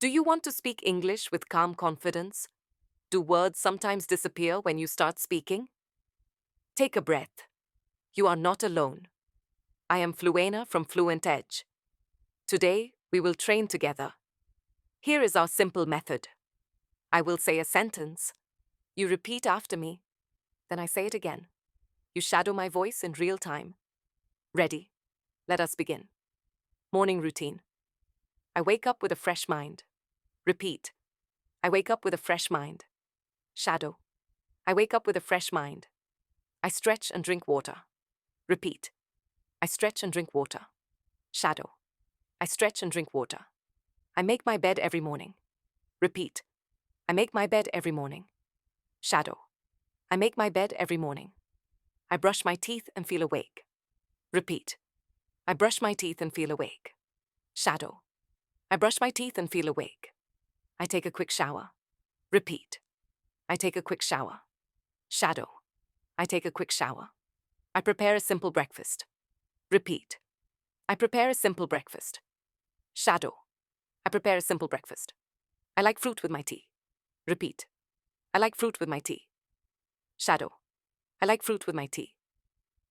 Do you want to speak English with calm confidence? Do words sometimes disappear when you start speaking? Take a breath. You are not alone. I am Fluena from FluentEdge. Today, we will train together. Here is our simple method. I will say a sentence. You repeat after me. Then I say it again. You shadow my voice in real time. Ready? Let us begin. Morning routine. I wake up with a fresh mind. Repeat. I wake up with a fresh mind. Shadow. I wake up with a fresh mind. I stretch and drink water. Repeat. I stretch and drink water. Shadow. I stretch and drink water. I make my bed every morning. Repeat. I make my bed every morning. Shadow. I make my bed every morning. I brush my teeth and feel awake. Repeat. I brush my teeth and feel awake. Shadow. I brush my teeth and feel awake. I take a quick shower. Repeat. I take a quick shower. Shadow. I take a quick shower. I prepare a simple breakfast. Repeat. I prepare a simple breakfast. Shadow. I prepare a simple breakfast. I like fruit with my tea. Repeat. I like fruit with my tea. Shadow. I like fruit with my tea.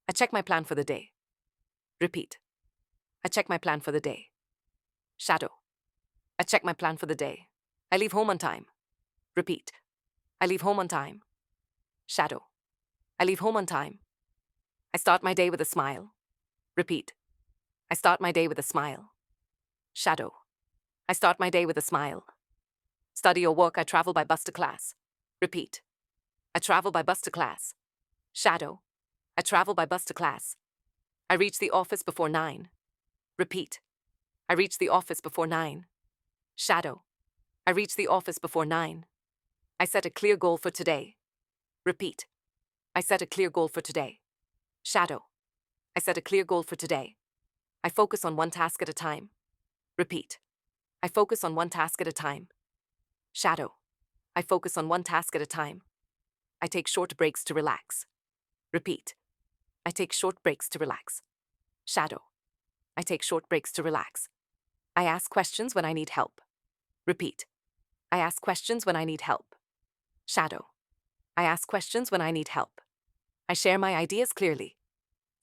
I check my plan for the day. Repeat. I check my plan for the day. Shadow. I check my plan for the day. I leave home on time. Repeat. I leave home on time. Shadow. I leave home on time. I start my day with a smile. Repeat. I start my day with a smile. Shadow. I start my day with a smile. Study or work, I travel by bus to class. Repeat. I travel by bus to class. Shadow. I travel by bus to class. I reach the office before 9. Repeat. I reach the office before 9. Shadow. I reach the office before 9. I set a clear goal for today. Repeat. I set a clear goal for today. Shadow. I set a clear goal for today. I focus on one task at a time. Repeat. I focus on one task at a time. Shadow. I focus on one task at a time. I take short breaks to relax. Repeat. I take short breaks to relax. Shadow. I take short breaks to relax. I ask questions when I need help. Repeat. I ask questions when I need help. Shadow. I ask questions when I need help. I share my ideas clearly.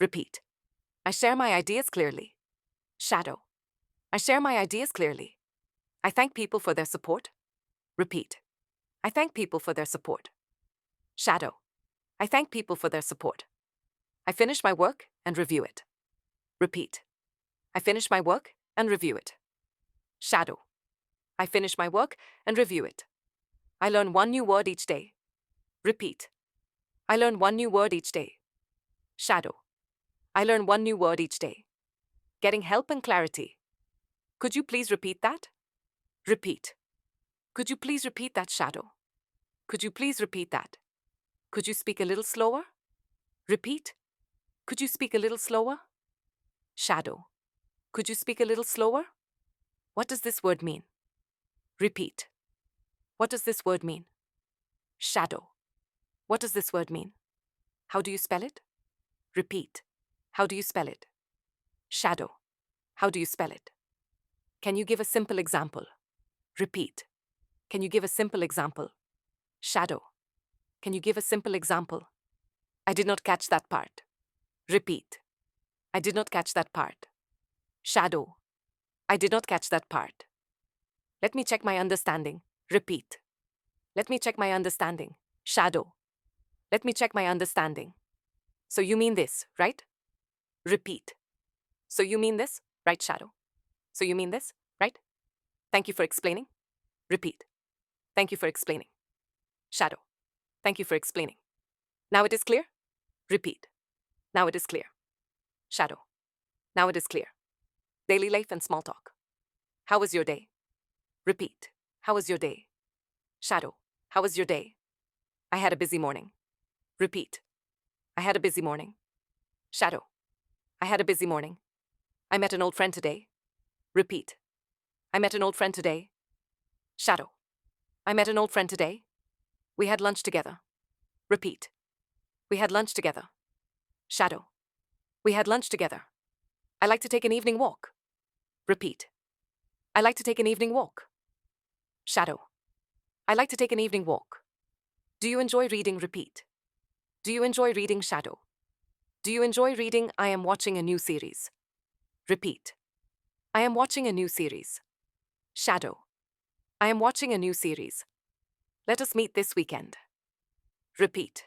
Repeat. I share my ideas clearly. Shadow. I share my ideas clearly. I thank people for their support. Repeat. I thank people for their support. Shadow. I thank people for their support. I finish my work and review it. Repeat. I finish my work and review it. Shadow. I finish my work and review it. I learn one new word each day. Repeat. I learn one new word each day. Shadow. I learn one new word each day. Getting help and clarity. Could you please repeat that? Repeat. Could you please repeat that, Shadow? Could you please repeat that? Could you speak a little slower? Repeat. Could you speak a little slower? Shadow. Could you speak a little slower? What does this word mean? Repeat. What does this word mean? Shadow. What does this word mean? How do you spell it? Repeat. How do you spell it? Shadow. How do you spell it? Can you give a simple example? Repeat. Can you give a simple example? Shadow. Can you give a simple example? I did not catch that part. Repeat. I did not catch that part. Shadow. I did not catch that part. Let me check my understanding. Repeat. Let me check my understanding. Shadow. Let me check my understanding. So you mean this, right? Repeat. So you mean this, right, Shadow? So you mean this, right? Thank you for explaining. Repeat. Thank you for explaining. Shadow. Thank you for explaining. Now it is clear? Repeat. Now it is clear. Shadow. Now it is clear. Daily life and small talk. How was your day? Repeat. How was your day? Shadow. How was your day? I had a busy morning. Repeat. I had a busy morning. Shadow. I had a busy morning. I met an old friend today. Repeat. I met an old friend today. Shadow. I met an old friend today. We had lunch together. Repeat. We had lunch together. Shadow. We had lunch together. I like to take an evening walk. Repeat. I like to take an evening walk. Shadow. I like to take an evening walk. Do you enjoy reading? Repeat. Do you enjoy reading? Shadow. Do you enjoy reading? I am watching a new series. Repeat. I am watching a new series. Shadow. I am watching a new series. Let us meet this weekend. Repeat.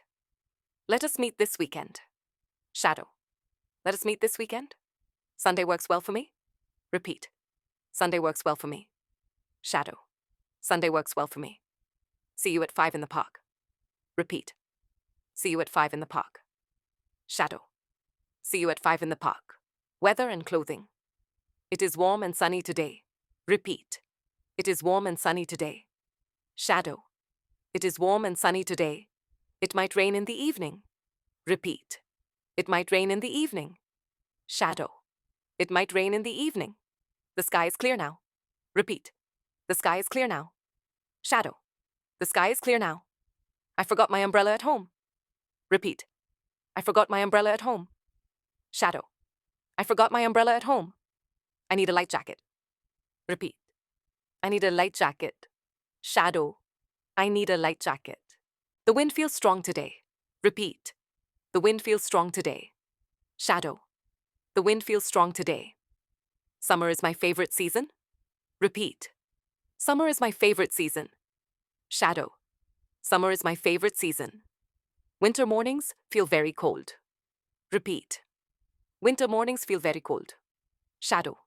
Let us meet this weekend. Shadow. Let us meet this weekend. Sunday works well for me. Repeat. Sunday works well for me. Shadow. Sunday works well for me. See you at 5 in the park. Repeat. See you at 5 in the park. Shadow. See you at 5 in the park. Weather and clothing. It is warm and sunny today. Repeat. It is warm and sunny today. Shadow. It is warm and sunny today. It might rain in the evening. Repeat. It might rain in the evening. Shadow. It might rain in the evening. The sky is clear now. Repeat. The sky is clear now. Shadow. The sky is clear now. I forgot my umbrella at home. Repeat. I forgot my umbrella at home. Shadow. I forgot my umbrella at home. I need a light jacket. Repeat. I need a light jacket. Shadow. I need a light jacket. The wind feels strong today. Repeat. The wind feels strong today. Shadow. The wind feels strong today. Summer is my favorite season. Repeat. Summer is my favorite season. Shadow. Summer is my favorite season. Winter mornings feel very cold. Repeat. Winter mornings feel very cold. Shadow.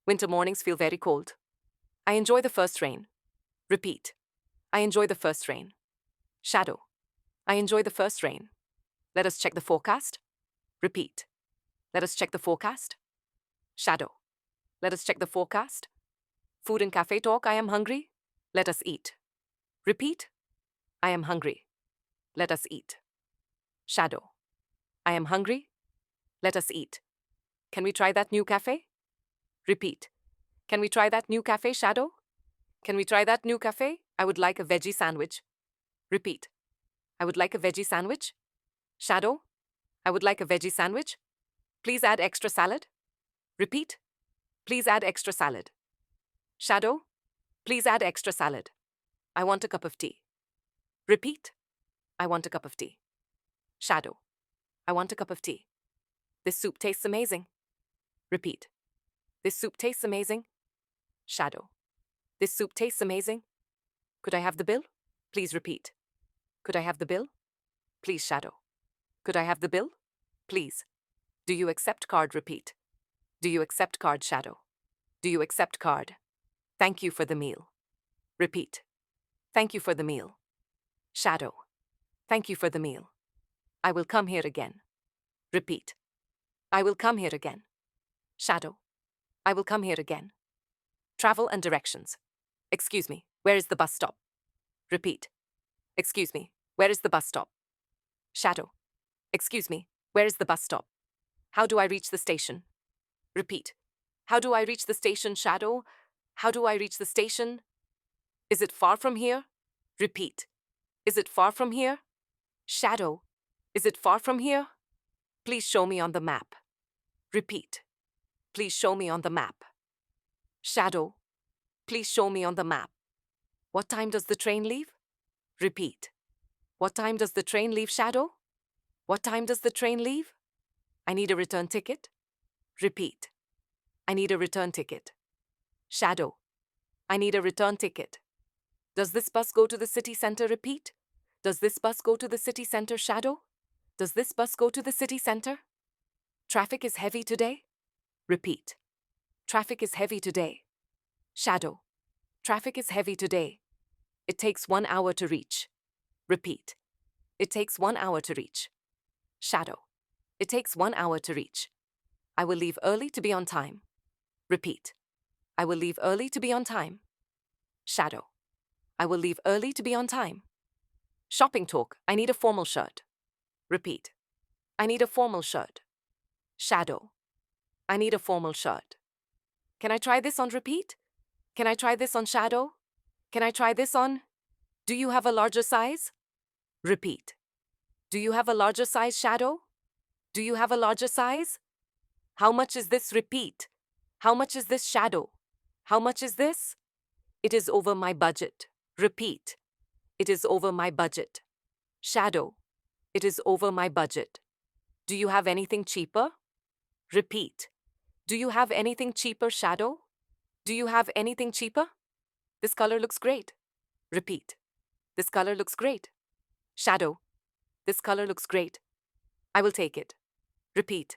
Winter mornings feel very cold. I enjoy the first rain. Repeat. I enjoy the first rain. Shadow. I enjoy the first rain. Let us check the forecast. Repeat. Let us check the forecast. Shadow. Let us check the forecast. Food and cafe talk. I am hungry. Let us eat. Repeat. I am hungry. Let us eat. Shadow. I am hungry. Let us eat. Can we try that new cafe? Repeat. Can we try that new cafe? Shadow. Can we try that new cafe? I would like a veggie sandwich. Repeat. I would like a veggie sandwich. Shadow. I would like a veggie sandwich. Please add extra salad. Repeat. Please add extra salad. Shadow. Please add extra salad. I want a cup of tea. Repeat. I want a cup of tea. Shadow. I want a cup of tea. This soup tastes amazing. Repeat. This soup tastes amazing. Shadow. This soup tastes amazing. Could I have the bill? Please repeat. Could I have the bill? Please, Shadow. Could I have the bill? Please. Do you accept card? Repeat. Do you accept card? Shadow. Do you accept card? Thank you for the meal. Repeat. Thank you for the meal. Shadow. Thank you for the meal. I will come here again. Repeat. I will come here again. Shadow. I will come here again. Travel and directions. Excuse me, where is the bus stop? Repeat. Excuse me, where is the bus stop? Shadow. Excuse me, where is the bus stop? How do I reach the station? Repeat. How do I reach the station? Shadow. How do I reach the station? Is it far from here? Repeat. Is it far from here? Shadow. Is it far from here? Please show me on the map. Repeat. Please show me on the map. Shadow. Please show me on the map. What time does the train leave? Repeat. What time does the train leave? Shadow. What time does the train leave? I need a return ticket. Repeat. I need a return ticket. Shadow. I need a return ticket. Does this bus go to the city center? Repeat. Does this bus go to the city center? Shadow. Does this bus go to the city center? Traffic is heavy today? Repeat. Traffic is heavy today. Shadow. Traffic is heavy today. It takes 1 hour to reach. Repeat. It takes 1 hour to reach. Shadow. It takes 1 hour to reach. I will leave early to be on time. Repeat. I will leave early to be on time. Shadow. I will leave early to be on time. Shopping talk. I need a formal shirt. Repeat. I need a formal shirt. Shadow. I need a formal shirt. Can I try this on? Repeat. Can I try this on? Shadow. Can I try this on? Do you have a larger size? Repeat. Do you have a larger size? Shadow. Do you have a larger size? How much is this? Repeat. How much is this? Shadow. How much is this? It is over my budget. Repeat. It is over my budget. Shadow. It is over my budget. Do you have anything cheaper? Repeat. Do you have anything cheaper, Shadow? Do you have anything cheaper? This color looks great. Repeat. This color looks great. Shadow. This color looks great. I will take it. Repeat.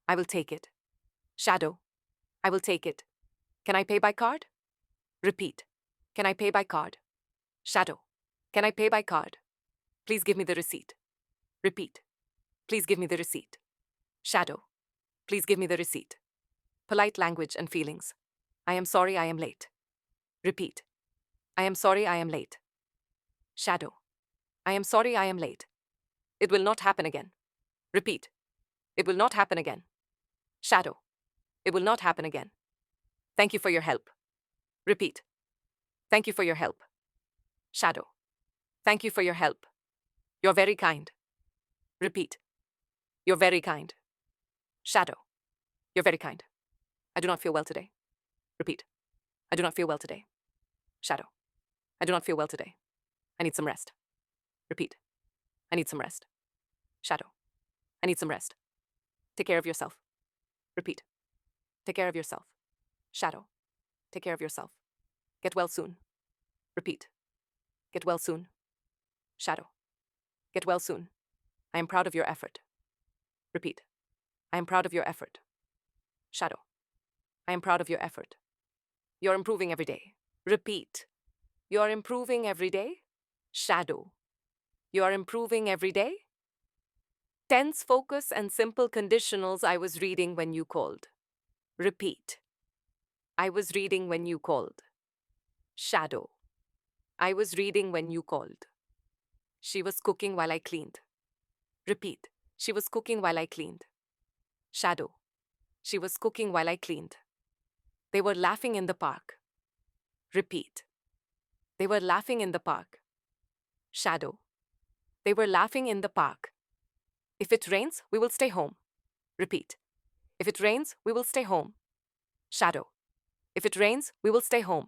I will take it. Shadow. I will take it. Can I pay by card? Repeat. Can I pay by card? Shadow. Can I pay by card? Please give me the receipt. Repeat. Please give me the receipt. Shadow. Please give me the receipt. Polite language and feelings. I am sorry I am late. Repeat. I am sorry I am late. Shadow. I am sorry I am late. It will not happen again. Repeat. It will not happen again. Shadow. It will not happen again. Thank you for your help. Repeat. Thank you for your help. Shadow. Thank you for your help. You're very kind. Repeat. You're very kind. Shadow. You're very kind. I do not feel well today. Repeat. I do not feel well today. Shadow. I do not feel well today. I need some rest. Repeat. I need some rest. Shadow. I need some rest. Take care of yourself. Repeat. Take care of yourself. Shadow. Take care of yourself. Get well soon. Repeat. Get well soon. Shadow. Get well soon. I am proud of your effort. Repeat. I am proud of your effort. Shadow. I am proud of your effort. You're improving every day. Repeat. You're improving every day. Shadow. You're improving every day. Tense, focus, and simple conditionals I was reading when you called. Repeat. I was reading when you called. Shadow. I was reading when you called. She was cooking while I cleaned. Repeat. She was cooking while I cleaned. Shadow. She was cooking while I cleaned. They were laughing in the park. Repeat. They were laughing in the park. Shadow. They were laughing in the park. If it rains, we will stay home. Repeat. If it rains, we will stay home. Shadow. If it rains, we will stay home.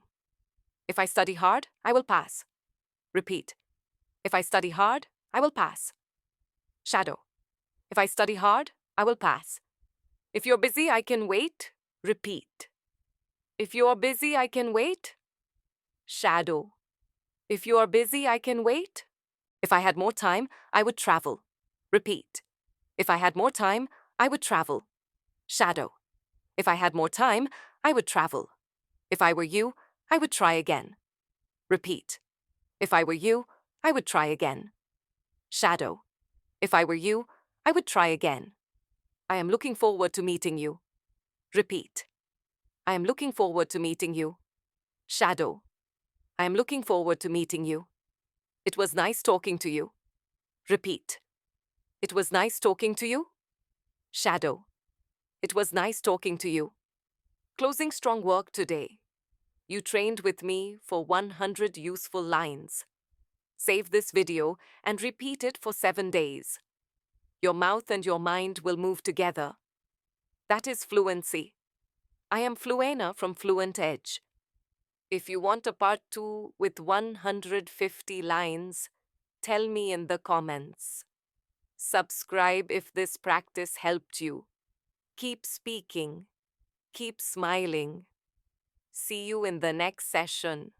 If I study hard, I will pass. Repeat. If I study hard, I will pass. Shadow. If I study hard, I will pass. If you're busy, I can wait. Repeat. If you are busy, I can wait. Shadow. If you are busy, I can wait. If I had more time, I would travel. Repeat. If I had more time, I would travel. Shadow. If I had more time, I would travel. If I were you, I would try again. Repeat. If I were you, I would try again. Shadow. If I were you, I would try again. I am looking forward to meeting you. Repeat. I am looking forward to meeting you. Shadow. I am looking forward to meeting you. It was nice talking to you. Repeat. It was nice talking to you. Shadow. It was nice talking to you. Closing strong work today. You trained with me for 100 useful lines. Save this video and repeat it for 7 days. Your mouth and your mind will move together. That is fluency. I am Fluena from FluentEdge. If you want a part 2 with 150 lines, tell me in the comments. Subscribe if this practice helped you. Keep speaking. Keep smiling. See you in the next session.